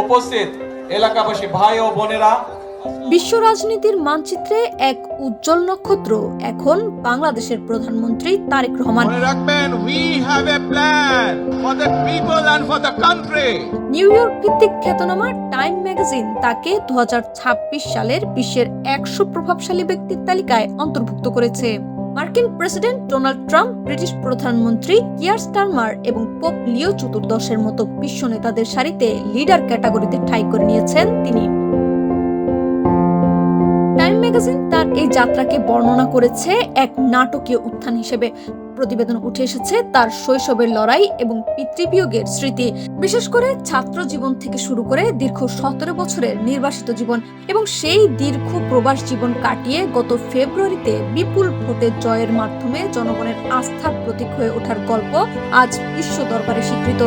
উপস্থিত এলাকাবাসী ভাই ও বোনেরা, বিশ্ব রাজনীতির মানচিত্রে এক উজ্জ্বল নক্ষত্র এখন বাংলাদেশের প্রধানমন্ত্রী তারেক রহমান। মনে রাখবেন, we have a plan for the people and for the country. New York ভিত্তিক খ্যাতনামা টাইম ম্যাগাজিন তাকে 2026 সালের বিশ্বের 100 প্রভাবশালী ব্যক্তির তালিকায় অন্তর্ভুক্ত করেছে। মার্কিন প্রেসিডেন্ট ডোনাল্ড ট্রাম্প, ব্রিটিশ প্রধানমন্ত্রী কিয়ার স্টারমার এবং পোপ লিও চতুর্দশের মতো বিশ্ব নেতাদের সারিতে লিডার ক্যাটাগরিতে ঠাঁই করে নিয়েছেন তিনি। টাইম ম্যাগাজিন তার এই যাত্রাকে বর্ণনা করেছে এক নাটকীয় উত্থান হিসেবে। প্রতিবেদন উঠে এসেছে তার শৈশবের লড়াই এবং পিতৃবিয়োগের স্মৃতি, বিশেষ করে ছাত্র জীবন থেকে শুরু করে দীর্ঘ 17 বছরের নির্বাসিত জীবন এবং সেই দীর্ঘ প্রবাস জীবন কাটিয়ে গত ফেব্রুয়ারিতে বিপুল ভোটে জয়ের মাধ্যমে জনগণের আস্থার প্রতীক হয়ে ওঠার গল্প আজ বিশ্ব দরবারে স্বীকৃত।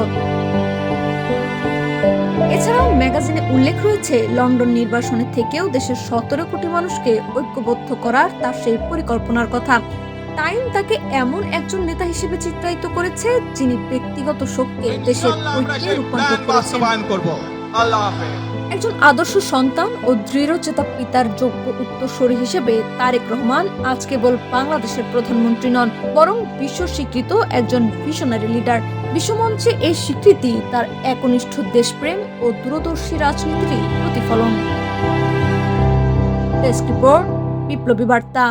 এছাড়াও ম্যাগাজিনে উল্লেখ রয়েছে লন্ডন নির্বাসনে থেকেও দেশের 17 কোটি মানুষকে ঐক্যবদ্ধ করার তার সেই পরিকল্পনার কথা। টাইম তাকে এমন একজন নেতা হিসেবে চিত্রায়িত করেছে যিনি ব্যক্তিগত শোককে দেশের ঐক্যে রূপান্তর করেছেন। একজন আদর্শ সন্তান ও দৃঢ়চেতা পিতার যোগ্য উত্তরসূরি হিসেবে তারেক রহমান আজ কেবল বাংলাদেশের প্রধানমন্ত্রী নন, বরং বিশ্ব স্বীকৃত একজন ভিশনারি লিডার। বিশ্বমঞ্চে এই স্বীকৃতি তার একনিষ্ঠ দেশপ্রেম ও দূরদর্শী রাজনীতির প্রতিফলন। ডেস্ক রিপোর্ট, বিপ্লবী বার্তা।